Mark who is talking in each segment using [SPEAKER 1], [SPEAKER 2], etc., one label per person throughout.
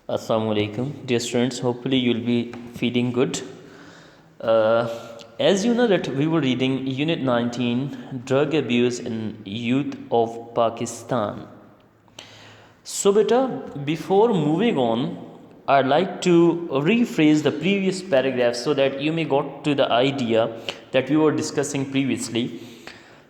[SPEAKER 1] Assalamu alaikum, dear students. Hopefully, you'll be feeling good. Uh, as you know, that we were reading Unit 19, Drug Abuse in Youth of Pakistan. So, beta, before moving on, I'd like to rephrase the previous paragraph so that you may got to the idea that we were discussing previously.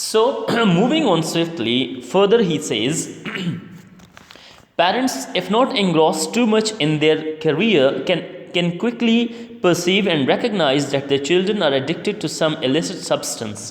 [SPEAKER 1] So, moving on swiftly, further he says, parents, if not engrossed too much in their career, can quickly perceive and recognize that their children are addicted to some illicit substance.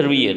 [SPEAKER 1] career,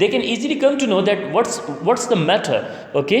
[SPEAKER 1] they can easily come to know that what's the matter, okay?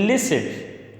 [SPEAKER 1] illicit,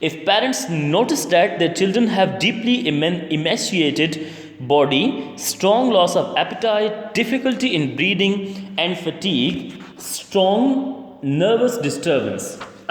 [SPEAKER 1] If parents notice that their children have deeply emaciated body, strong loss of appetite, difficulty in breathing and fatigue, strong nervous disturbance,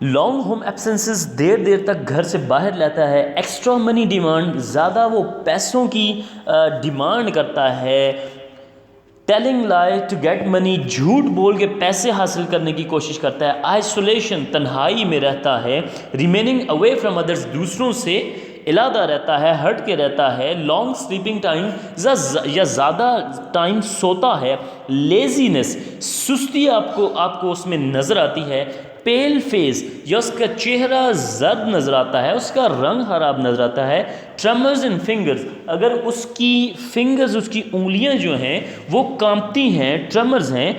[SPEAKER 1] long home absences, دیر دیر تک گھر سے باہر لیتا ہے. Extra money demand, زیادہ وہ پیسوں کی ڈیمانڈ کرتا ہے. ٹیلنگ لائی ٹو گیٹ منی، جھوٹ بول کے پیسے حاصل کرنے کی کوشش کرتا ہے. آئسولیشن، تنہائی میں رہتا ہے. ریمیننگ اوے فرام ادرس، دوسروں سے علیحدہ رہتا ہے، ہٹ کے رہتا ہے. لانگ سلیپنگ ٹائم، یا زیادہ ٹائم سوتا ہے. لیزینس، سستی آپ کو اس میں نظر آتی ہے. پیل فیس، یا اس کا چہرہ زرد نظر آتا ہے، اس کا رنگ خراب نظر آتا ہے. ٹرمرز ان فنگرز، اگر اس کی فنگرز، اس کی انگلیاں جو ہیں وہ کانپتی ہیں، ٹرمرز ہیں.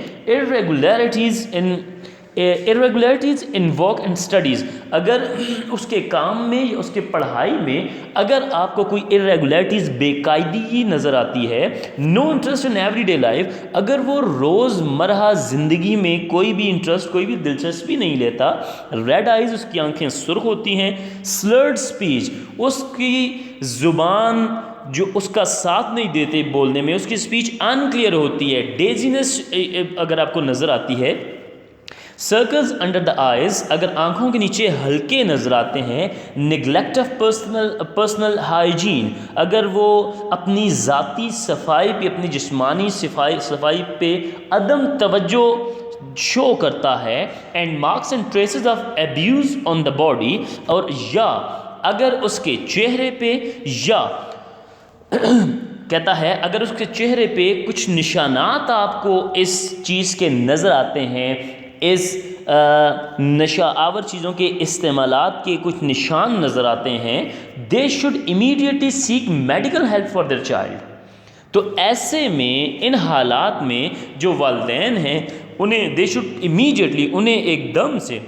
[SPEAKER 1] irregularities in work and studies، اگر اس کے کام میں، اس کے پڑھائی میں اگر آپ کو کوئی irregularities، بے قاعدگی نظر آتی ہے. no interest in everyday life، اگر وہ روز مرہ زندگی میں کوئی بھی انٹرسٹ، کوئی بھی دلچسپی نہیں لیتا. ریڈ آئیز، اس کی آنکھیں سرخ ہوتی ہیں. slurred speech، اس کی زبان جو اس کا ساتھ نہیں دیتے بولنے میں، اس کی اسپیچ انکلیئر ہوتی ہے. ڈیزینس اگر آپ کو نظر آتی ہے. سرکلز انڈر دا آئیز، اگر آنکھوں کے نیچے ہلکے نظر آتے ہیں. نگلیکٹ آف پرسنل ہائیجین، اگر وہ اپنی ذاتی صفائی پہ، اپنی جسمانی صفائی پہ عدم توجہ شو کرتا ہے. And marks and traces of abuse on the body, اور یا اگر اس کے چہرے پہ، یا کہتا ہے اگر اس کے چہرے پہ کچھ نشانات آپ کو اس چیز کے نظر آتے ہیں، اس نشہ آور چیزوں کے استعمالات کے کچھ نشان نظر آتے ہیں. They should immediately seek medical help for their child. تو ایسے میں، ان حالات میں جو والدین ہیں انہیں دے شوڈ امیڈیٹلی، انہیں ایک دم سے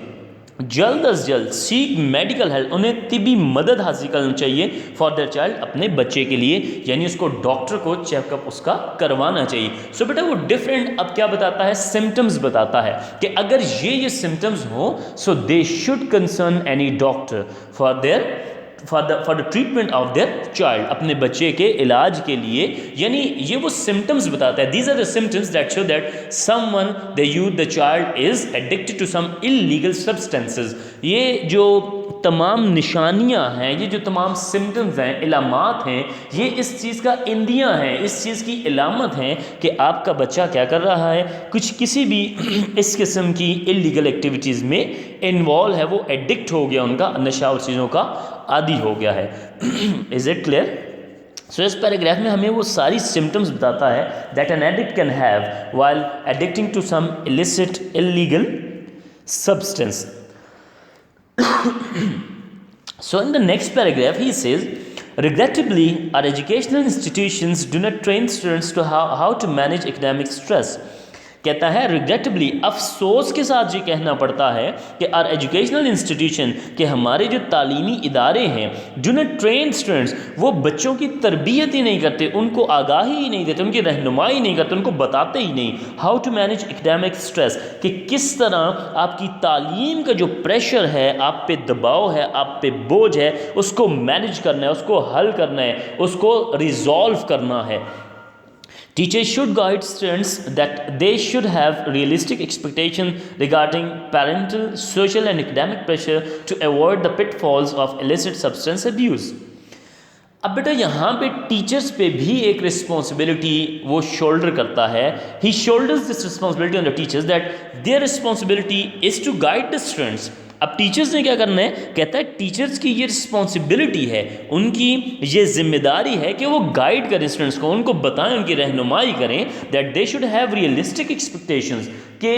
[SPEAKER 1] جلد از جلد سیک میڈیکل ہیلپ، انہیں طبی مدد حاصل کرنا چاہیے فار دیئر چائلڈ، اپنے بچے کے لیے. یعنی اس کو ڈاکٹر کو چیک اپ اس کا کروانا چاہیے. سو بیٹا وہ ڈفرینٹ اب کیا بتاتا ہے، سمٹمز بتاتا ہے کہ اگر یہ سمٹمز ہوں، so they should concern any doctor for the treatment of their child, اپنے بچے کے علاج کے لیے. یعنی یہ وہ سمٹمز بتاتا ہے. These are the symptoms that show that someone the child is addicted to some illegal substances. یہ جو تمام نشانیاں ہیں، یہ جو تمام سمٹمز ہیں، علامات ہیں، یہ اس چیز کا اندیاں ہیں، اس چیز کی علامت ہیں کہ آپ کا بچہ کیا کر رہا ہے، کسی بھی اس قسم کی انلیگل ایکٹیویٹیز میں انوالو ہے، وہ ایڈکٹ ہو گیا، ان کا نشہ اور چیزوں کا عادی ہو گیا ہے. Is it clear? سو اس پیراگراف میں ہمیں وہ ساری سمٹمز بتاتا ہے that an addict can have while addicting to some illicit illegal substance. So in the next paragraph he says, regrettably our educational institutions do not train students to how to manage academic stress. کہتا ہے ریگریٹبلی، افسوس کے ساتھ یہ کہنا پڑتا ہے کہ آر ایجوکیشنل انسٹیٹیوشن، کہ ہمارے جو تعلیمی ادارے ہیں، ڈو ناٹ ٹرین اسٹوڈنٹس، وہ بچوں کی تربیت ہی نہیں کرتے، ان کو آگاہی ہی نہیں دیتے، ان کی رہنمائی نہیں کرتے، ان کو بتاتے ہی نہیں how to manage academic stress, کہ کس طرح آپ کی تعلیم کا جو پریشر ہے، آپ پہ دباؤ ہے، آپ پہ بوجھ ہے، اس کو مینیج کرنا ہے، اس کو حل کرنا ہے، اس کو ریزالو کرنا ہے. Teachers should guide students that they should have realistic expectations regarding parental, social and academic pressure to avoid the pitfalls of illicit substance abuse. اب بیٹا یہاں پہ ٹیچرز پہ بھی ایک رسپانسبلٹی وہ شولڈر کرتا ہے. He shoulders this responsibility on the teachers that their responsibility is to guide the students. اب ٹیچرز نے کیا کرنا ہے، کہتا ہے ٹیچرز کی یہ رسپانسبلٹی ہے، ان کی یہ ذمہ داری ہے کہ وہ گائیڈ کریں اسٹوڈنٹس کو، ان کو بتائیں، ان کی رہنمائی کریں. That they should have realistic expectations, کہ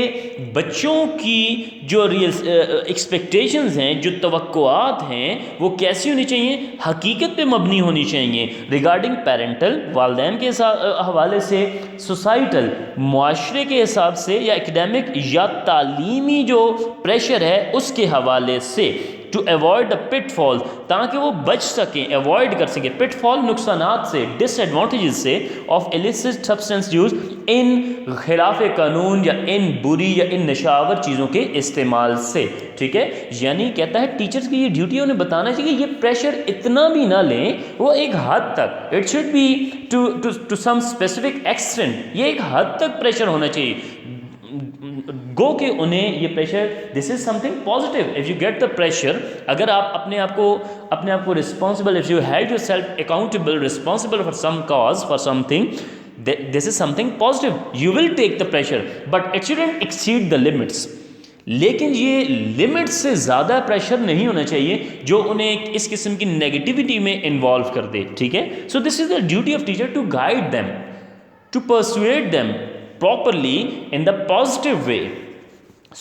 [SPEAKER 1] بچوں کی جو ایکسپیکٹیشنز ہیں، جو توقعات ہیں، وہ کیسی ہونی چاہیے، حقیقت پہ مبنی ہونی چاہیے. ریگارڈنگ پیرنٹل، والدین کے حوالے سے، سوسائٹل، معاشرے کے حساب سے، یا اکیڈیمک یا تعلیمی جو پریشر ہے اس کے حوالے سے. ٹو ایوائڈ دا پٹ فال، تاکہ وہ بچ سکیں، ایوائڈ کر سکیں. پٹ فال نقصانات سے، ڈس ایڈوانٹیجز سے آف illicit substance یوز، ان خلاف قانون یا ان بری یا ان نشاور چیزوں کے استعمال سے. ٹھیک ہے، یعنی کہتا ہے ٹیچرز کی یہ ڈیوٹی ہے انہیں بتانا چاہیے کہ یہ پریشر اتنا بھی نہ لیں، وہ ایک حد تک، it should be to some specific extent, یہ ایک حد تک پریشر ہونا چاہیے. گو کہ انہیں یہ pressure this is something positive. If you get the pressure, اگر آپ اپنے آپ کو responsible, if you held yourself accountable responsible for some cause, for something, this is something positive. You will take the pressure, but it shouldn't exceed the limits. لیکن یہ limit سے زیادہ pressure نہیں ہونا چاہیے جو انہیں اس قسم کی نیگیٹیوٹی میں انوالو کر دے, ٹھیک ہے. So this is the duty of teacher to guide them, to persuade them properly in the positive way.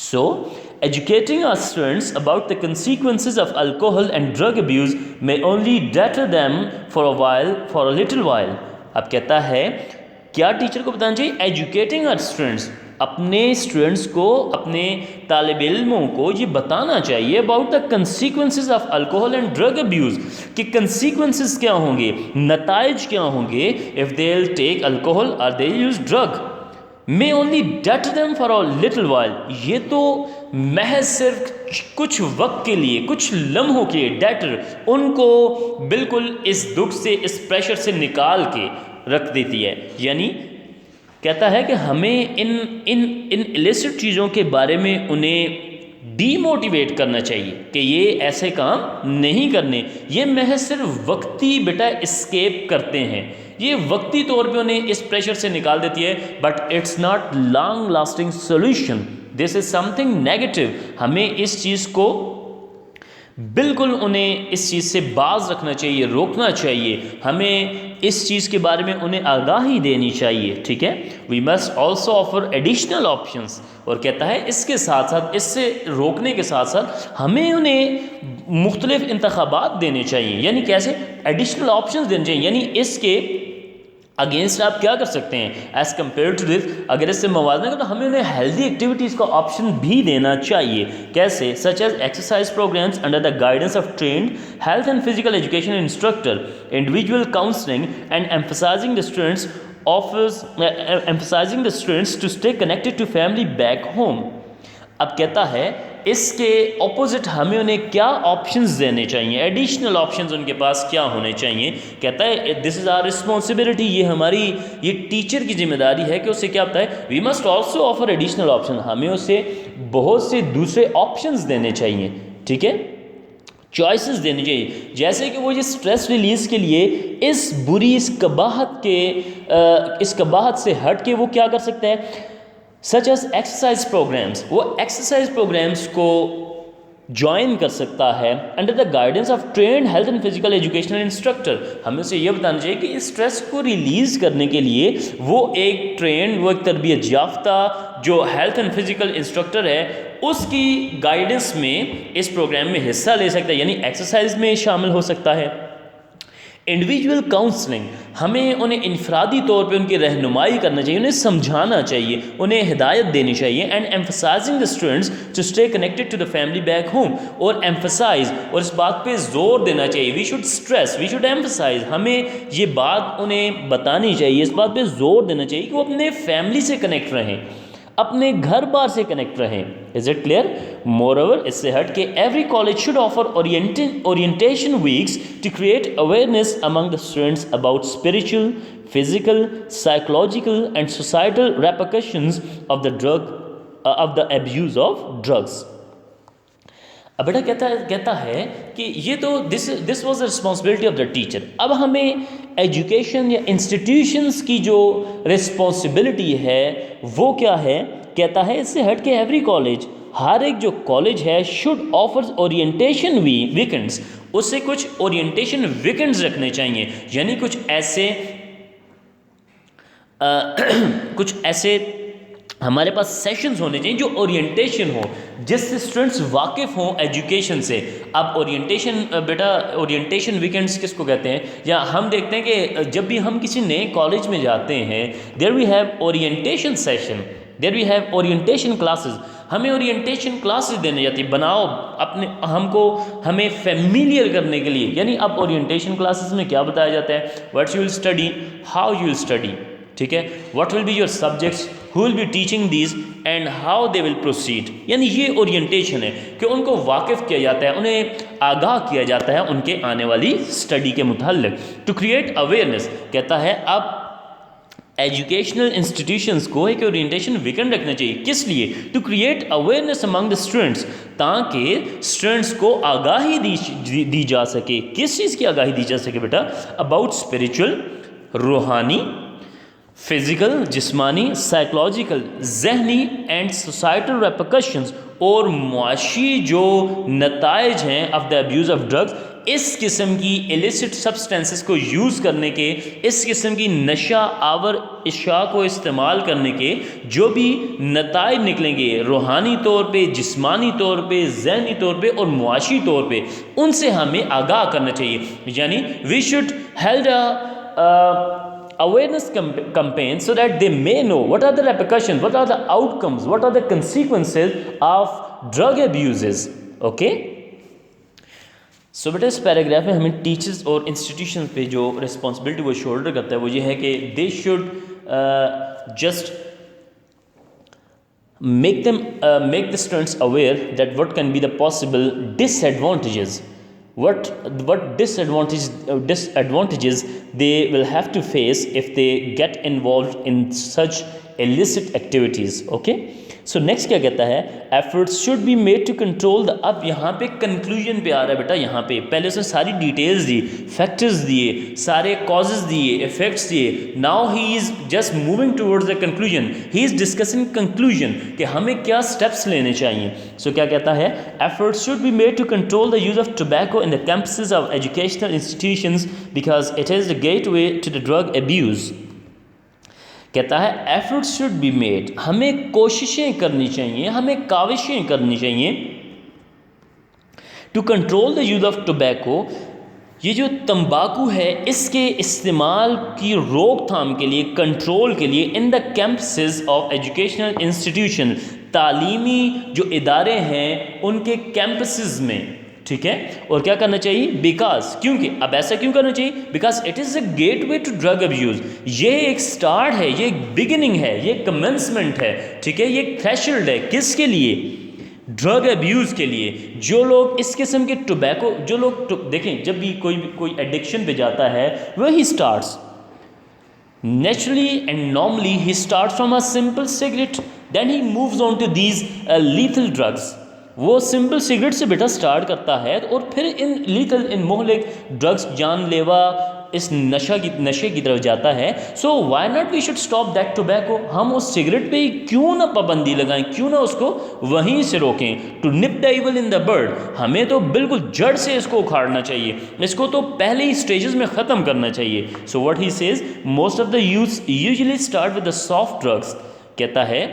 [SPEAKER 1] So educating our students about the consequences of alcohol and drug abuse may only deter them for a little while. اب کہتا ہے کیا teacher کو بتانا چاہیے, educating our students, اپنے students کو, اپنے طالب علموں کو یہ بتانا چاہیے about the consequences of alcohol and drug abuse, کہ کنسیکوینسز کیا ہوں گے, نتائج کیا ہوں گے if they will take alcohol or they use drug. may only deter them for a little while, یہ تو محض صرف کچھ وقت کے لیے, کچھ لمحوں کے لیے, ڈیٹر ان کو بالکل اس دکھ سے, اس پریشر سے نکال کے رکھ دیتی ہے. یعنی کہتا ہے کہ ہمیں ان illicit چیزوں کے بارے میں انہیں ڈی موٹیویٹ کرنا چاہیے کہ یہ ایسے کام نہیں کرنے, یہ محض صرف وقتی بیٹا اسکیپ کرتے ہیں, یہ وقتی طور پہ انہیں اس پریشر سے نکال دیتی ہے, but it's not long lasting solution, this is something negative. ہمیں اس چیز کو بالکل انہیں اس چیز سے باز رکھنا چاہیے, روکنا چاہیے, ہمیں اس چیز کے بارے میں انہیں آگاہی دینی چاہیے, ٹھیک ہے. We must also offer additional options, اور کہتا ہے اس کے ساتھ ساتھ, اس سے روکنے کے ساتھ ساتھ ہمیں انہیں مختلف انتخابات دینے چاہیے. یعنی کیسے ایڈیشنل آپشنس دینے چاہیے, یعنی اس کے اگینسٹ آپ کیا کر سکتے ہیں ایز کمپیئر ٹو دس, اگر اس سے موازنہ کریں تو ہمیں انہیں ہیلدی ایکٹیویٹیز کا آپشن بھی دینا چاہیے. کیسے؟ Such as exercise programs under the guidance of trained health and physical education instructor, individual counselling and emphasizing the students to stay connected to family back home. اب کہتا ہے اس کے اپوزٹ ہمیں انہیں کیا آپشنز دینے چاہیے, ایڈیشنل آپشنز ان کے پاس کیا ہونے چاہیے. کہتا ہے دس از آر رسپانسبلٹی, یہ ٹیچر کی ذمہ داری ہے کہ اسے کیا بتائے, we must also offer additional option, ہمیں اسے بہت سے دوسرے آپشنز دینے چاہیے, ٹھیک ہے, چوائسیز دینی چاہیے. جیسے کہ وہ یہ اسٹریس ریلیز کے لیے اس بری اس قباحت سے ہٹ کے وہ کیا کر سکتا ہے, سچ ایز ایکسرسائز پروگرامس, وہ ایکسرسائز پروگرامس کو جوائن کر سکتا ہے under the guidance of trained health and physical educational instructor. ہمیں اسے یہ بتانا چاہیے کہ اس اسٹریس کو ریلیز کرنے کے لیے وہ ایک تربیت یافتہ جو ہیلتھ اینڈ فزیکل انسٹرکٹر ہے اس کی گائیڈنس میں اس پروگرام میں حصہ لے سکتا ہے, یعنی ایکسرسائز میں شامل ہو سکتا ہے. انڈیویجول کاؤنسلنگ, ہمیں انہیں انفرادی طور پہ ان کی رہنمائی کرنا چاہیے, انہیں سمجھانا چاہیے, انہیں ہدایت دینی چاہیے. And emphasizing the students to stay connected to the family back home, اور ایمفسائز, اور اس بات پہ زور دینا چاہیے, we should stress, we should emphasize, ہمیں یہ بات انہیں بتانی چاہیے, اس بات پہ زور دینا چاہیے کہ وہ اپنے فیملی سے کنیکٹ رہیں, اپنے گھر بار سے کنیکٹ رہیں. Is it clear? Moreover اس سے ہٹ کے every college should offer orientation weeks to create awareness among the students about spiritual, physical, psychological and societal repercussions of the abuse of drugs. اب بیٹا کہتا ہے کہ یہ تو this was the responsibility of the teacher. اب ہمیں education یا انسٹیٹیوشنس کی جو رسپانسبلٹی ہے وہ کیا ہے؟ کہتا ہے اس سے ہٹ کے ایوری کالج, ہر ایک جو کالج ہے شوڈ آفرز اورینٹیشن ویکنڈس, اس سے کچھ اورینٹیشن ویکنڈز رکھنے چاہیے, یعنی کچھ ایسے ہمارے پاس سیشنز ہونے چاہیے جو اورینٹیشن ہو, جس سے اسٹوڈنٹس واقف ہوں ایجوکیشن سے. اب اورینٹیشن ویکینڈس کس کو کہتے ہیں؟ یا ہم دیکھتے ہیں کہ جب بھی ہم کسی نئے کالج میں جاتے ہیں there we have orientation session, there we have orientation classes, ہمیں اورینٹیشن کلاسز دینے جاتی ہے, بناؤ ہمیں فیملیئر کرنے کے لیے. یعنی اب اورینٹیشن کلاسز میں کیا بتایا جاتا ہے؟ What you will study, how you will study, ٹھیک ہے, what will be your subjects, who will be teaching these and how they will proceed. یعنی یہ اورینٹیشن ہے کہ ان کو واقف کیا جاتا ہے, انہیں آگاہ کیا جاتا ہے ان کے آنے والی اسٹڈی کے متعلق. ٹو کریٹ اویئرنیس, کہتا ہے اب ایجوکیشنل انسٹیٹیوشنس کو ایک اورینٹیشن ویکن رکھنا چاہیے. کس لیے؟ To create awareness among the students, تاکہ اسٹوڈنٹس کو آگاہی دی جا سکے. کس چیز کی آگاہی دی جا سکے بیٹا؟ اباؤٹ اسپریچول, روحانی, فزیکل جسمانی, سائیکولوجیکل ذہنی اینڈ سوسائٹل ریپرکشنز, اور معاشی جو نتائج ہیں of the abuse of drugs. اس قسم کی ایلیسٹ سبسٹینسز کو یوز کرنے کے, اس قسم کی نشہ آور اشیاء کو استعمال کرنے کے جو بھی نتائج نکلیں گے روحانی طور پہ, جسمانی طور پہ, ذہنی طور پہ اور معاشی طور پہ, ان سے ہمیں آگاہ کرنا چاہیے. یعنی we should held awareness campaign so that they may know what are the repercussions, what are the outcomes, what are the consequences of drug abuses. Okay, so beta us paragraph میں ہمیں ٹیچرز اور institutions پہ جو responsibility وہ shoulder کرتا ہے وہ یہ ہے کہ they should just make the students aware that what can be the possible disadvantages, what disadvantages they will have to face if they get involved in such illicit activities. Okay, so next کیا کہتا ہے؟ efforts should be made to control the. اب یہاں پہ conclusion پہ آ رہا ہے بیٹا. یہاں پہ پہلے اس نے ساری ڈیٹیلز دی, فیکٹرز دیے, سارے کازز دیے, افیکٹس دیے. Now he is just moving towards the conclusion. He is discussing conclusion کہ ہمیں کیا اسٹیپس لینے چاہیے. سو کیا کہتا ہے؟ efforts should be made to control the use of tobacco in the campuses of educational institutions because it is the gateway to the drug abuse. کہتا ہے ایفرٹس شوڈ بی میڈ, ہمیں کوششیں کرنی چاہیے, ہمیں کاوشیں کرنی چاہیے to control the use of tobacco. یہ جو تمباکو ہے اس کے استعمال کی روک تھام کے لیے, کنٹرول کے لیے, ان دا کیمپسز آف ایجوکیشنل انسٹیٹیوشن, تعلیمی جو ادارے ہیں ان کے کیمپسز میں. ٹھیک ہے, اور کیا کرنا چاہیے؟ بیکاز, کیونکہ, اب ایسا کیوں کرنا چاہیے؟ Because it is a gateway to drug abuse. یہ ایک سٹارٹ ہے, یہ ایک بگننگ ہے, یہ کمنسمنٹ ہے. ٹھیک ہے, یہ ایک تھریشولڈ ہے. کس کے لیے؟ ڈرگ ابیوز کے لیے. جو لوگ اس قسم کے ٹوبیکو, جو لوگ دیکھیں جب بھی کوئی ایڈکشن پہ جاتا ہے وہی starts naturally and normally, he start from a simple cigarette, then he moves on to these lethal drugs. وہ سمپل سگریٹ سے بیٹا سٹارٹ کرتا ہے اور پھر ان لیتھل, ان مہلک ڈرگس, جان لیوا اس نشے کی طرف جاتا ہے. So why not we should stop that tobacco. ہم اس سگریٹ پہ کیوں نہ پابندی لگائیں, کیوں نہ اس کو وہیں سے روکیں. ٹو نپ دا ایول ان دا برڈ, ہمیں تو بالکل جڑ سے اس کو اکھاڑنا چاہیے, اس کو تو پہلے ہی سٹیجز میں ختم کرنا چاہیے. So what he says, most of the youth usually start with the soft drugs. کہتا ہے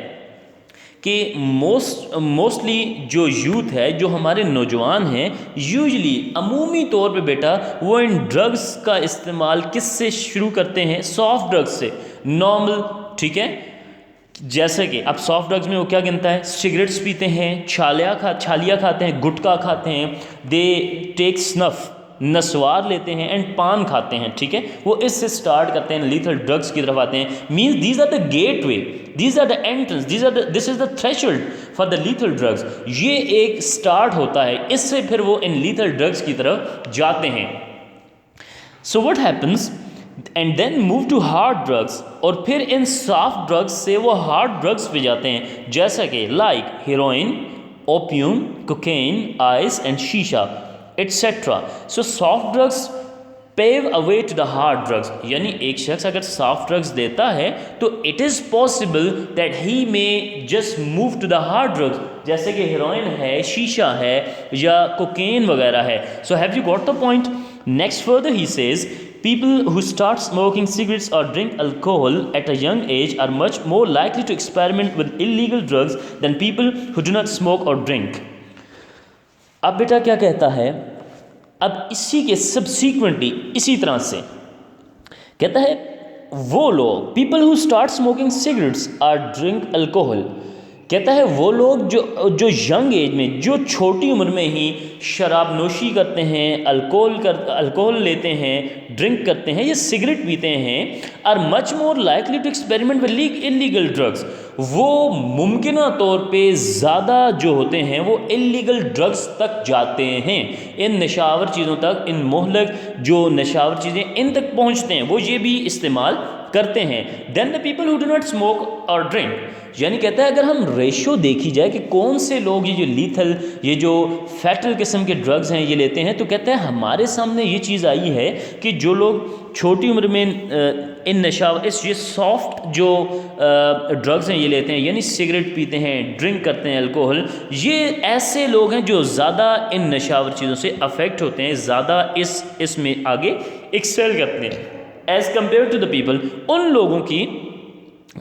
[SPEAKER 1] کہ موسٹلی جو یوتھ ہے, جو ہمارے نوجوان ہیں, یوزلی عمومی طور پہ بیٹا وہ ان ڈرگس کا استعمال کس سے شروع کرتے ہیں؟ سافٹ ڈرگس سے, نارمل. ٹھیک ہے, جیسے کہ اب سافٹ ڈرگس میں وہ کیا گنتا ہے؟ سگریٹس پیتے ہیں, چھالیاں کھاتے ہیں, گٹکا کھاتے ہیں, دے ٹیک سنف, نسوار لیتے ہیں, اینڈ پان کھاتے ہیں. ٹھیک ہے, وہ اس سے سٹارٹ کرتے ہیں, لیتھل ڈرگس کی طرف آتے ہیں. Means these are the gateway, these are the entrance, this is the threshold for the lethal drugs. یہ ایک سٹارٹ ہوتا ہے, اس سے پھر وہ ان لیتھل ڈرگس کی طرف جاتے ہیں. So what happens, and then move to hard drugs, اور پھر ان سافٹ ڈرگس سے وہ ہارڈ ڈرگس پہ جاتے ہیں, جیسا کہ like heroin, opium, cocaine, ice and shisha etcetera. So soft drugs pave away to the hard drugs. یعنی ایک شخص اگر سافٹ ڈرگس دیتا ہے تو it is possible that he may just move to the hard drugs, جیسے کہ heroine ہے, شیشہ ہے, یا کوکین وغیرہ ہے. So have you got the point. Next further he says, people who start smoking cigarettes or drink alcohol at a young age are much more likely to experiment with illegal drugs than people who do not smoke or drink. اب بیٹا کیا کہتا ہے, اب اسی کے subsequently اسی طرح سے کہتا ہے وہ لوگ, people who start smoking cigarettes اور ڈرنک الکوہل, کہتا ہے وہ لوگ جو ینگ ایج میں, جو چھوٹی عمر میں ہی شراب نوشی کرتے ہیں, الکوہل لیتے ہیں, ڈرنک کرتے ہیں یا سگریٹ پیتے ہیں, are much more likely to experiment with illegal drugs. وہ ممکنہ طور پہ زیادہ جو ہوتے ہیں وہ اللیگل ڈرگز تک جاتے ہیں, ان نشاور چیزوں تک, ان مہلک جو نشاور چیزیں ان تک پہنچتے ہیں وہ یہ بھی استعمال کرتے ہیں. Then the people who do not smoke or drink, یعنی کہتا ہے اگر ہم ریشو دیکھی جائے کہ کون سے لوگ یہ جو لیتھل, یہ جو فیٹل قسم کے ڈرگز ہیں یہ لیتے ہیں, تو کہتا ہے ہمارے سامنے یہ چیز آئی ہے کہ جو لوگ چھوٹی عمر میں ان یہ سافٹ جو ڈرگز ہیں یہ لیتے ہیں, یعنی سگریٹ پیتے ہیں, ڈرنک کرتے ہیں, الکوہل, یہ ایسے لوگ ہیں جو زیادہ ان نشاور چیزوں سے افیکٹ ہوتے ہیں, زیادہ اس میں آگے ایکسیل کرتے ہیں as compare to the people, ان لوگوں کی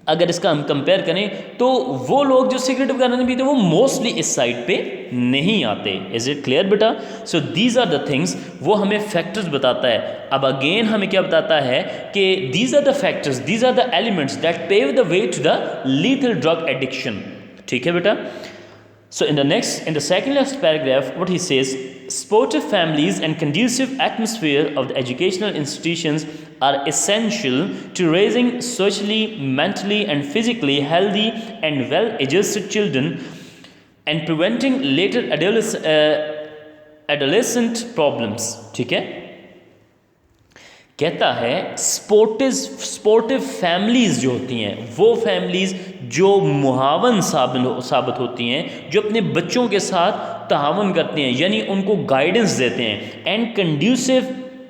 [SPEAKER 1] اگر اس کا ہم کمپیئر کریں تو وہ لوگ جو سگریٹ وغیرہ نہیں پیتے وہ موسٹلی اس سائڈ پہ نہیں آتے. از اٹ کلیئر بیٹا؟ So these are the things, وہ ہمیں فیکٹرز بتاتا ہے. اب اگین ہمیں کیا بتاتا ہے کہ these are the factors, these are the elements that pave the way to the lethal drug addiction. ٹھیک ہے بیٹا؟ So in the second last paragraph, what he says, supportive families and conducive atmosphere of the educational institutions are essential to raising socially, mentally and physically healthy and well-adjusted children and preventing later adolescent problems. ٹھیک ہے؟ کہتا ہے supportive families جو ہوتی ہیں, وہ families جو معاون ثابت ہوتی ہیں, جو اپنے بچوں کے ساتھ تعاون کرتے ہیں, یعنی ان کو گائیڈنس دیتے ہیں, and conducive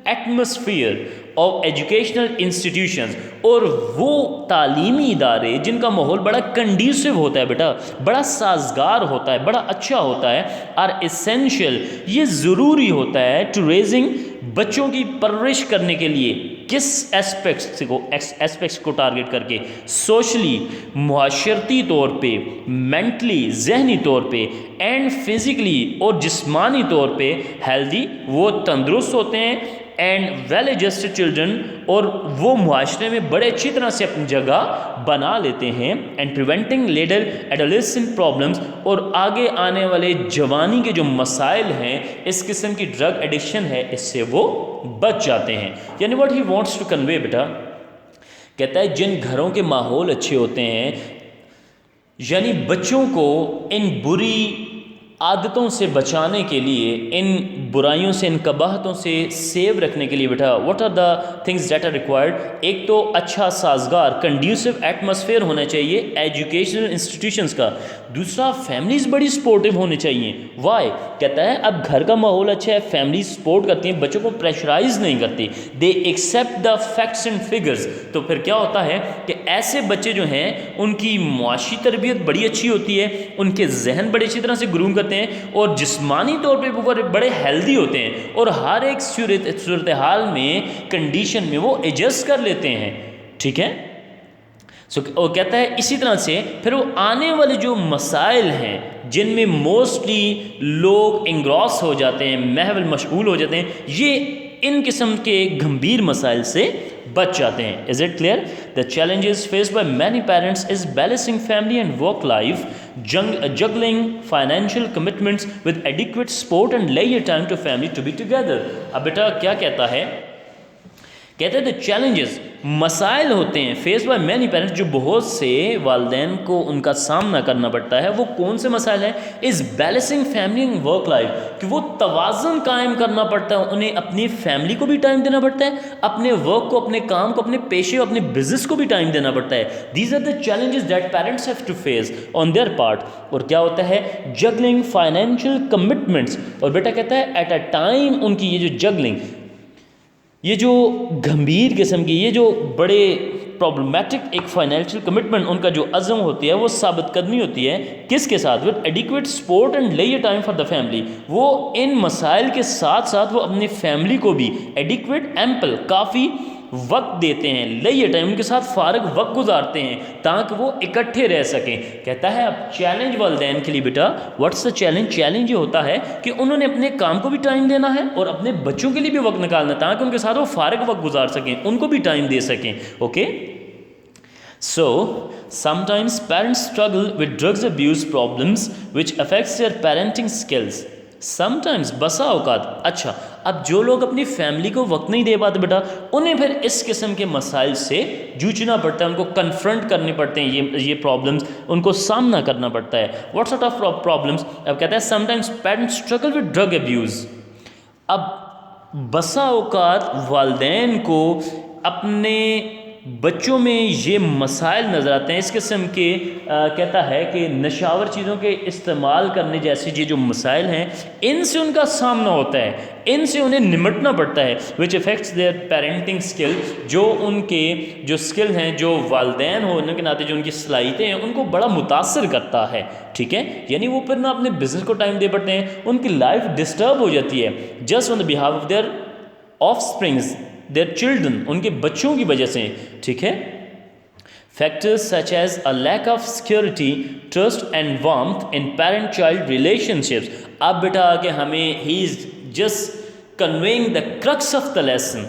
[SPEAKER 1] atmosphere of educational institutions, اور وہ تعلیمی ادارے جن کا ماحول بڑا کنڈیوسو ہوتا ہے بیٹا, بڑا سازگار ہوتا ہے, بڑا اچھا ہوتا ہے, آر اسینشیل, یہ ضروری ہوتا ہے ٹو ریزنگ, بچوں کی پرورش کرنے کے لیے. کس ایسپیکٹس کو ٹارگٹ کر کے؟ سوشلی, معاشرتی طور پہ, مینٹلی, ذہنی طور پہ, اینڈ فزیکلی, اور جسمانی طور پہ ہیلدی, وہ تندرست ہوتے ہیں, اینڈ ویل ایڈجسٹڈ چلڈرن, اور وہ معاشرے میں بڑے اچھی طرح سے اپنی جگہ بنا لیتے ہیں, and preventing later adolescent problems, اور آگے آنے والے جوانی کے جو مسائل ہیں, اس قسم کی ڈرگ ایڈکشن ہے, اس سے وہ بچ جاتے ہیں. یعنی what he wants to convey بیٹا, کہتا ہے جن گھروں کے ماحول اچھے ہوتے ہیں, یعنی بچوں کو ان بری عادتوں سے بچانے کے لیے, ان برائیوں سے, ان قباحتوں سے سیو رکھنے کے لیے بیٹا, what are the things that are required. ایک تو اچھا سازگار کنڈیوسو ایٹماسفیئر ہونا چاہیے ایجوکیشنل انسٹیٹیوشنز کا. دوسرا, فیملیز بڑی سپورٹیو ہونی چاہیے. وائی؟ کہتا ہے اب گھر کا ماحول اچھا ہے, فیملیز سپورٹ کرتی ہیں, بچوں کو پریشرائز نہیں کرتی, they accept the facts and figures. تو پھر کیا ہوتا ہے کہ ایسے بچے جو ہیں ان کی معاشی تربیت بڑی اچھی ہوتی ہے, ان کے ذہن بڑی اچھی طرح سے گروم کرتے ہیں, اور جسمانی طور پہ وہ بڑے ہیلدی ہوتے ہیں, اور ہر ایک صورتحال میں, کنڈیشن میں وہ ایڈجسٹ کر لیتے ہیں. ٹھیک ہے؟ وہ کہتا ہے اسی طرح سے پھر وہ آنے والے جو مسائل ہیں جن میں موسٹلی لوگ انگراس ہو جاتے ہیں, محول مشغول ہو جاتے ہیں, یہ ان قسم کے گھمبیر مسائل سے بچ جاتے ہیں. Is it clear? The challenges faced by many parents is balancing family and work life, juggling financial commitments with adequate support and leisure time to family to be together. اب بیٹا کیا کہتا ہے؟ کہتے ہیں the challenges, مسائل ہوتے ہیں face by many parents, جو بہت سے والدین کو ان کا سامنا کرنا پڑتا ہے. وہ کون سے مسائل ہیں؟ Is balancing family and work life, کہ وہ توازن قائم کرنا پڑتا ہے, انہیں اپنی فیملی کو بھی ٹائم دینا پڑتا ہے, اپنے ورک کو, اپنے کام کو, اپنے پیشے اور اپنے بزنس کو بھی ٹائم دینا پڑتا ہے. These are the challenges that parents have to face on their part. اور کیا ہوتا ہے؟ Juggling financial commitments. اور بیٹا کہتا ہے ایٹ اے ٹائم ان کی یہ جو جگلنگ, یہ جو گھمبیر قسم کی, یہ جو بڑے پرابلمٹک ایک فائنینشیل کمٹمنٹ, ان کا جو عزم ہوتی ہے وہ ثابت قدمی ہوتی ہے, کس کے ساتھ؟ With adequate support and layer time for the family. وہ ان مسائل کے ساتھ ساتھ وہ اپنی فیملی کو بھی ایڈیکویٹ, ایمپل, کافی وقت دیتے ہیں, لیئر ٹائم, ان کے ساتھ فارغ وقت گزارتے ہیں تاکہ وہ اکٹھے رہ سکیں. کہتا ہے اب چیلنج والدین کے لیے بیٹا, واٹس دا چیلنج؟ چیلنج یہ ہوتا ہے کہ انہوں نے اپنے کام کو بھی ٹائم دینا ہے اور اپنے بچوں کے لیے بھی وقت نکالنا ہے تاکہ ان کے ساتھ وہ فارغ وقت گزار سکیں, ان کو بھی ٹائم دے سکیں. Okay, so sometimes parents struggle with drugs abuse problems which affects their parenting skills. sometimes بسا اوقات. اچھا اب جو لوگ اپنی فیملی کو وقت نہیں دے پاتے بیٹا, انہیں پھر اس قسم کے مسائل سے جوجھنا پڑتا ہے, ان کو کنفرنٹ کرنے پڑتے ہیں, یہ پرابلمس ان کو سامنا کرنا پڑتا ہے. What sort of problems? اب کہتا ہے sometimes parents struggle with drug abuse. اب بسا اوقات والدین کو اپنے بچوں میں یہ مسائل نظر آتے ہیں اس قسم کے, کہتا ہے کہ نشاور چیزوں کے استعمال کرنے جیسے یہ جو مسائل ہیں ان سے ان کا سامنا ہوتا ہے, ان سے انہیں نمٹنا پڑتا ہے. which affects their parenting skill, جو ان کے جو سکل ہیں, جو والدین ہونے کے ناطے جو ان کی صلاحیتیں ہیں ان کو بڑا متاثر کرتا ہے. ٹھیک ہے, یعنی وہ پھر نہ اپنے بزنس کو ٹائم دے پاتے ہیں, ان کی لائف ڈسٹرب ہو جاتی ہے just on the behalf of their offsprings, their children, ان کے بچوں کی وجہ سے. ٹھیک ہے, factors such as a lack of security, trust and warmth in parent-child relationships. اب بیٹا کہ ہمیں he is just conveying the crux of the lesson.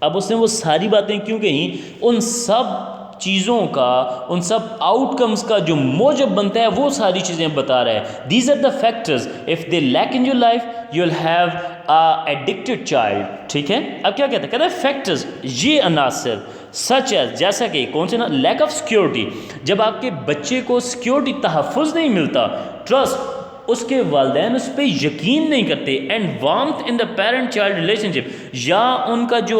[SPEAKER 1] اب اس نے وہ ساری باتیں کیوں کہیں, ان سب چیزوں کا, ان سب آؤٹ کمز کا جو موجب بنتا ہے وہ ساری چیزیں بتا رہا ہے. These are the factors, if they lack in your life you will have a addicted child. ٹھیک ہے, اب کیا کہتا ہے, کہتا ہے فیکٹرز, یہ عناصر سچ ہے جیسا کہ کون سے نا, لیک آف سیکیورٹی, جب آپ کے بچے کو سیکیورٹی تحفظ نہیں ملتا, ٹرسٹ اس کے والدین اس پہ یقین نہیں کرتے, and warmth in the parent child relationship, یا ان کا جو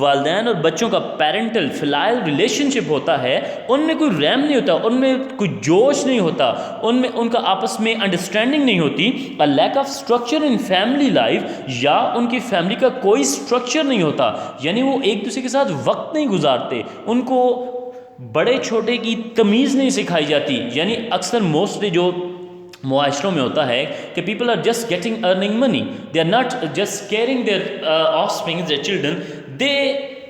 [SPEAKER 1] والدین اور بچوں کا پیرنٹل فلائل ریلیشن شپ ہوتا ہے ان میں کوئی رحم نہیں ہوتا, ان میں کوئی جوش نہیں ہوتا, ان میں ان کا آپس میں انڈرسٹینڈنگ نہیں ہوتی. a lack of structure in family life, یا ان کی فیملی کا کوئی اسٹرکچر نہیں ہوتا, یعنی وہ ایک دوسرے کے ساتھ وقت نہیں گزارتے, ان کو بڑے چھوٹے کی تمیز نہیں سکھائی جاتی. یعنی اکثر موسٹلی جو معاشروں میں ہوتا ہے کہ people are just getting earning money, they are not just caring their offsprings, their children,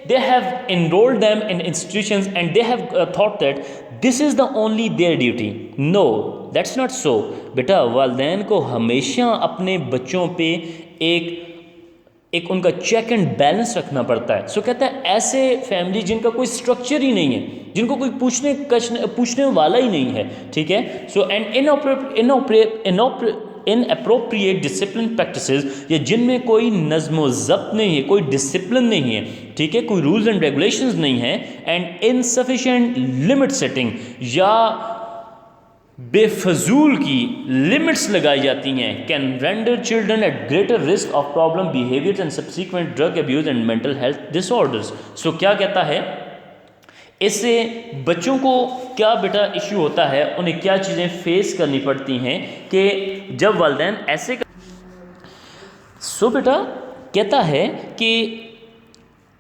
[SPEAKER 1] they have enrolled them in institutions and they have thought that this is the only their duty. No, that's not so. بیٹا والدین کو ہمیشہ اپنے بچوں پہ ایک ان کا check and balance رکھنا پڑتا ہے. سو کہتا ہے ایسے فیملی جن کا کوئی اسٹرکچر ہی نہیں ہے, جن کو کوئی پوچھنے والا ہی نہیں ہے. ٹھیک ہے, so and inappropriate discipline practices, یا جن میں کوئی نظم و ضبط نہیں ہے, کوئی ڈسپلن نہیں ہے. ٹھیک ہے, کوئی رولز اینڈ ریگولیشنز نہیں ہیں, اینڈ insufficient limit setting, یا بے فضول کی لمٹس لگائی جاتی ہیں, can render children at greater risk of problem behaviors and subsequent drug abuse and mental health disorders. سو کیا کہتا ہے, اس سے بچوں کو کیا بیٹا ایشو ہوتا ہے, انہیں کیا چیزیں فیس کرنی پڑتی ہیں کہ جب والدین ایسے سو بیٹا کہتا ہے کہ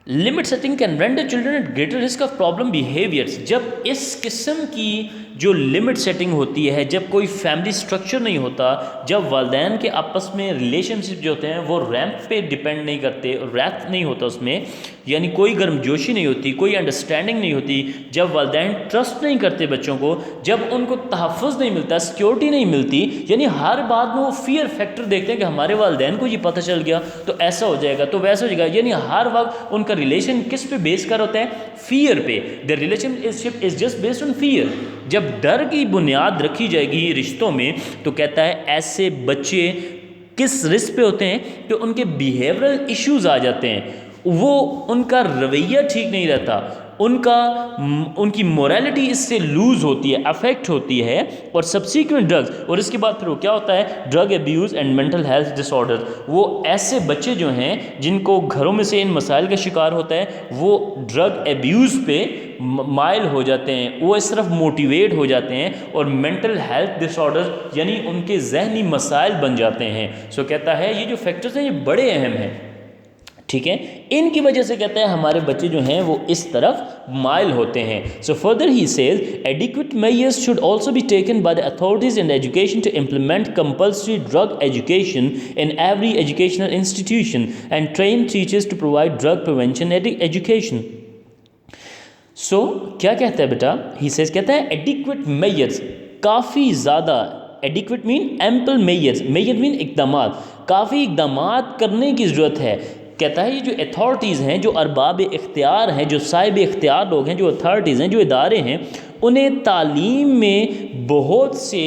[SPEAKER 1] limit setting can render children at greater risk of problem behaviours. جب اس قسم کی جو لمٹ سیٹنگ ہوتی ہے, جب کوئی فیملی سٹرکچر نہیں ہوتا, جب والدین کے آپس میں ریلیشن شپ جو ہوتے ہیں وہ ریمپ پہ ڈیپینڈ نہیں کرتے, ریت نہیں ہوتا اس میں, یعنی کوئی گرم جوشی نہیں ہوتی, کوئی انڈرسٹینڈنگ نہیں ہوتی, جب والدین ٹرسٹ نہیں کرتے بچوں کو, جب ان کو تحفظ نہیں ملتا, سیکیورٹی نہیں ملتی, یعنی ہر بات میں وہ فیئر فیکٹر دیکھتے ہیں کہ ہمارے والدین کو یہ پتہ چل گیا تو ایسا ہو جائے گا تو ویسا ہو جائے گا, یعنی ہر وقت ان کا ریلیشن کس پہ بیس کر ہوتا ہے, فیئر پہ. The relationship is just based on fear. جب ڈر کی بنیاد رکھی جائے گی رشتوں میں تو کہتا ہے ایسے بچے کس رسک پہ ہوتے ہیں کہ ان کے بیہیورل ایشوز آ جاتے ہیں, وہ ان کا رویہ ٹھیک نہیں رہتا, ان کی مورالٹی اس سے لوز ہوتی ہے, افیکٹ ہوتی ہے, اور سبسیکوینٹ ڈرگز, اور اس کے بعد پھر وہ کیا ہوتا ہے, drug abuse and mental health disorder. وہ ایسے بچے جو ہیں جن کو گھروں میں سے ان مسائل کا شکار ہوتا ہے وہ ڈرگ ایبیوز پہ مائل ہو جاتے ہیں, وہ اس طرف موٹیویٹ ہو جاتے ہیں, اور مینٹل ہیلتھ ڈس آرڈر یعنی ان کے ذہنی مسائل بن جاتے ہیں. سو کہتا ہے یہ جو فیکٹرز ہیں یہ بڑے اہم ہیں. ٹھیک ہے, ان کی وجہ سے کہتا ہے ہمارے بچے جو ہیں وہ اس طرف مائل ہوتے ہیں. So further he says adequate measures should also be taken by the authorities in education to implement compulsory drug education in every educational institution and train teachers to provide drug prevention education. سو کیا کہتا ہے بیٹا, ہی Cs کہتا ہے adequate measures, کافی زیادہ, adequate mean ample measures, measure mean اقدامات, کافی اقدامات کرنے کی ضرورت ہے. کہتا ہے یہ جو اتھارٹیز ہیں, جو ارباب اختیار ہیں, جو صاحب اختیار لوگ ہیں, جو اتھارٹیز ہیں, جو ادارے ہیں, انہیں تعلیم میں بہت سے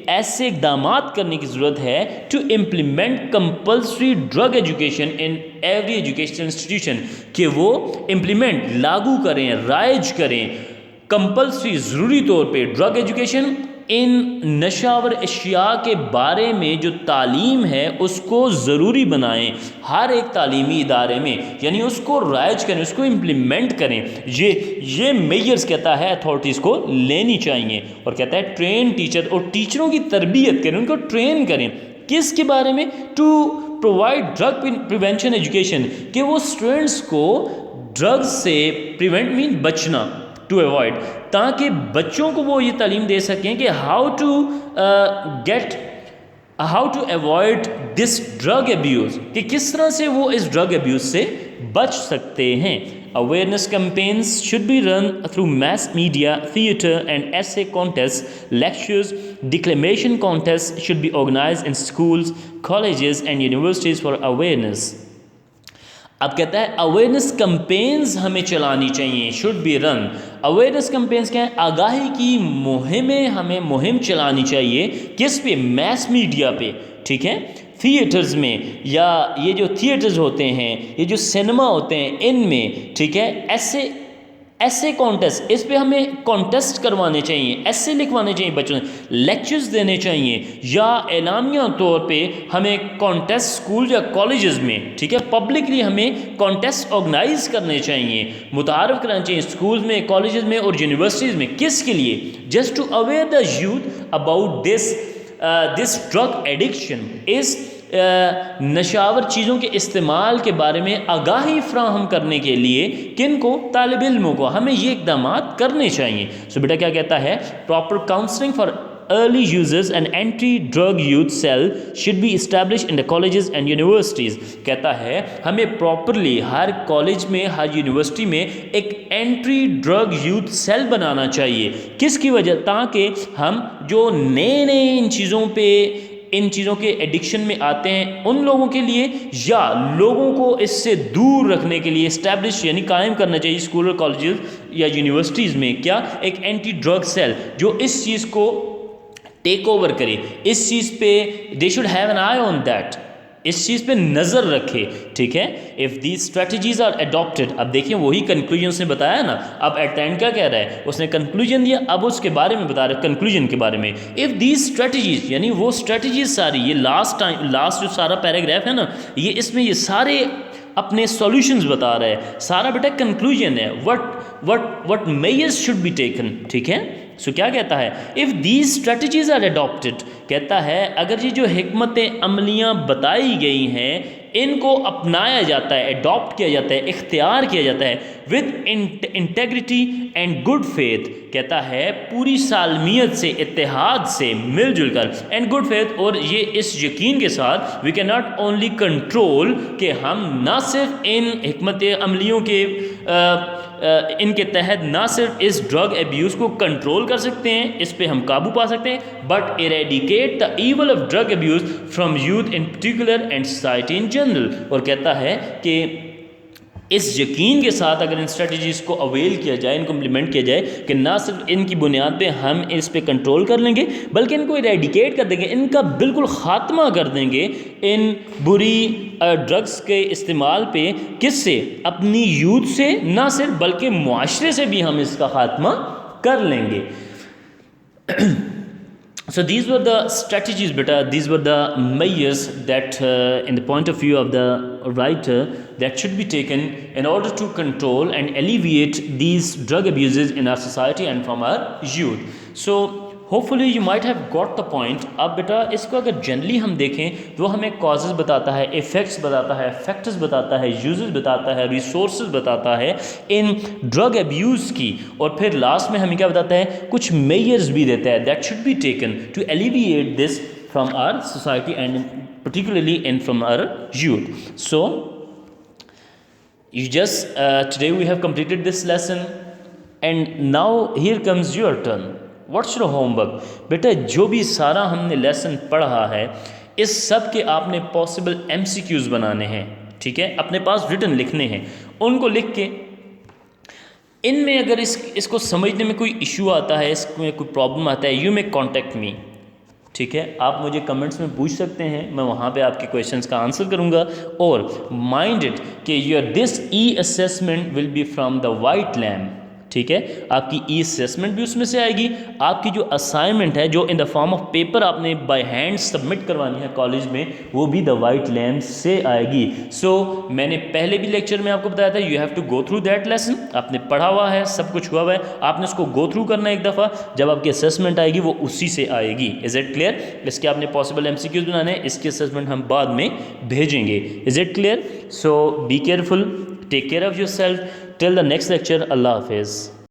[SPEAKER 1] ایسے اقدامات کرنے کی ضرورت ہے to implement compulsory drug education in every educational institution, کہ وہ امپلیمنٹ لاگو کریں، رائج کریں کمپلسری ضروری طور پہ ڈرگ ایجوکیشن ان نشہ آور اشیاء کے بارے میں جو تعلیم ہے اس کو ضروری بنائیں ہر ایک تعلیمی ادارے میں، یعنی اس کو رائج کریں، اس کو امپلیمنٹ کریں۔ یہ میجرز کہتا ہے اتھارٹیز کو لینی چاہیے، اور کہتا ہے ٹرین ٹیچر، اور ٹیچروں کی تربیت کریں، ان کو ٹرین کریں کس کے بارے میں؟ To provide drug prevention education, کہ وہ اسٹوڈنٹس کو ڈرگ سے پریونٹ مین بچنا، ٹو ایوائڈ، تاکہ بچوں کو وہ یہ تعلیم دے سکیں کہ how to avoid this drug abuse, کہ کس طرح سے وہ اس ڈرگ ایبیوز سے بچ سکتے ہیں۔ Awareness campaigns should be run through mass media, theatre and essay contests, lectures, declamation contests should be organized in schools, colleges and universities for awareness۔ اب کہتا ہے اویئرنیس کمپینز ہمیں چلانی چاہیے، should be run. Awareness campaigns کیا ہیں؟ آگاہی کی مہمیں، ہمیں مہم چلانی چاہیے، کس پہ؟ میس میڈیا پہ، ٹھیک ہے، تھیٹرز میں، یا یہ جو تھیٹرز ہوتے ہیں، یہ جو سینما ہوتے ہیں ان میں، ٹھیک ہے، ایسے کانٹیسٹ، اس پہ ہمیں کانٹیسٹ کروانے چاہیے، ایسے لکھوانے چاہیے بچوں نے، لیکچرز دینے چاہیے، یا اعلامیہ طور پہ ہمیں کانٹیسٹ اسکول یا کالجز میں، ٹھیک ہے، پبلکلی ہمیں کانٹیسٹ آرگنائز کرنے چاہیے، متعارف کرانا چاہیے اسکولز میں، کالجز میں اور یونیورسٹیز میں۔ کس کے لیے؟ Just to aware the youth about this drug addiction, اس نشاور چیزوں کے استعمال کے بارے میں آگاہی فراہم کرنے کے لیے کن کو؟ طالب علموں کو، ہمیں یہ اقدامات کرنے چاہیے۔ سو بیٹا کیا کہتا ہے؟ Proper counselling for early users and anti-drug youth cell should be established in the colleges and universities۔ کہتا ہے ہمیں پراپرلی ہر کالج میں، ہر یونیورسٹی میں ایک اینٹی ڈرگ یوتھ سیل بنانا چاہیے۔ کس کی وجہ؟ تاکہ ہم جو نئے ان چیزوں کے ایڈکشن میں آتے ہیں ان لوگوں کے لیے، یا لوگوں کو اس سے دور رکھنے کے لیے اسٹیبلش، یعنی قائم کرنا چاہیے اسکول اور کالجز یا یونیورسٹیز میں، کیا؟ ایک اینٹی ڈرگ سیل جو اس چیز کو ٹیک اوور کرے، اس چیز پہ they should have an eye on that, اس چیز پہ نظر رکھے، ٹھیک ہے۔ If these strategies are adopted, اب دیکھیں وہی کنکلوژنس نے بتایا نا، اب ایٹ اینڈ کیا کہہ رہا ہے؟ اس نے کنکلوژن دیا، اب اس کے بارے میں بتا رہا ہے، کنکلوژن کے بارے میں۔ اف دیز اسٹریٹجیز، یعنی وہ اسٹریٹجیز ساری، یہ لاسٹ جو سارا پیراگراف ہے نا، یہ اس میں یہ سارے اپنے سولوشنز بتا رہا ہے، سارا بیٹا کنکلوژن ہے، what measures should be taken، ٹھیک ہے۔ سو کیا کہتا ہے؟ if these strategies are adopted، کہتا ہے اگر یہ جو حکمت عملیاں بتائی گئی ہیں ان کو اپنایا جاتا ہے، اڈاپٹ کیا جاتا ہے، اختیار کیا جاتا ہے with integrity and good faith، کہتا ہے پوری سالمیت سے، اتحاد سے، مل جل کر، and good faith، اور یہ اس یقین کے ساتھ we cannot only control، کہ ہم نہ صرف ان حکمت عملیوں کے ان کے تحت نہ صرف اس ڈرگ ایبیوز کو کنٹرول کر سکتے ہیں، اس پہ ہم قابو پا سکتے ہیں، but eradicate the evil of drug abuse from youth in particular and society in general۔ اور کہتا ہے کہ اس یقین کے ساتھ اگر ان اسٹریٹجیز کو اویل کیا جائے، ان کو امپلیمنٹ کیا جائے، کہ نہ صرف ان کی بنیاد پہ ہم اس پہ کنٹرول کر لیں گے، بلکہ ان کو ایریڈیکیٹ کر دیں گے، ان کا بالکل خاتمہ کر دیں گے، ان بری ڈرگس کے استعمال پہ، کس سے؟ اپنی یوتھ سے نہ صرف بلکہ معاشرے سے بھی ہم اس کا خاتمہ کر لیں گے۔ So these were the strategies, beta, these were the measures that in the point of view of the writer that should be taken in order to control and alleviate these drug abuses in our society and from our youth. So hopefully you might have got the point۔ اب بیٹا اس کو اگر generally ہم دیکھیں تو ہمیں causes بتاتا ہے، effects بتاتا ہے، فیکٹرز بتاتا ہے، یوزز بتاتا ہے، ریسورسز بتاتا ہے ان ڈرگ ایبیوز کی، اور پھر لاسٹ میں ہمیں کیا بتاتا ہے؟ کچھ میجرز بھی دیتا ہے that should be taken to alleviate this from our society and particularly and from our youth. So you just today we have completed this lesson and now here comes your turn. What's your homework? بیٹا جو بھی سارا ہم نے lesson پڑھا ہے اس سب کے آپ نے پاسبل ایم سی کیوز بنانے ہیں، ٹھیک ہے، اپنے پاس ریٹن لکھنے ہیں، ان کو لکھ کے ان میں اگر اس کو سمجھنے میں کوئی ایشو آتا ہے، اس میں کوئی پرابلم آتا ہے، یو میں کانٹیکٹ می، ٹھیک ہے, آپ مجھے کمنٹس میں پوچھ سکتے ہیں, میں وہاں پہ آپ کے کویشچنس کا آنسر کروں گا. اور مائنڈ اٹ کہ your this e assessment will be from the white lamp. ٹھیک ہے, آپ کی ای اسیسمنٹ بھی اس میں سے آئے گی, آپ کی جو اسائنمنٹ ہے جو ان دا فارم آف پیپر آپ نے بائی ہینڈ سبمٹ کروانی ہے کالج میں, وہ بھی دا وائٹ لیمپ سے آئے گی. سو میں نے پہلے بھی لیکچر میں آپ کو بتایا تھا, you have to go through that lesson. آپ نے پڑھا ہوا ہے, سب کچھ ہوا ہوا ہے, آپ نے اس کو گو تھرو کرنا ہے ایک دفعہ. جب آپ کی اسیسمنٹ آئے گی وہ اسی سے آئے گی. از اٹ کلیئر؟ اس کے آپ نے پاسبل ایم سی کیوز بنانے ہیں, اس کی اسیسمنٹ ہم بعد میں بھیجیں گے. Is it clear? So be careful, take care of yourself. Till the next lecture, اللہ حافظ.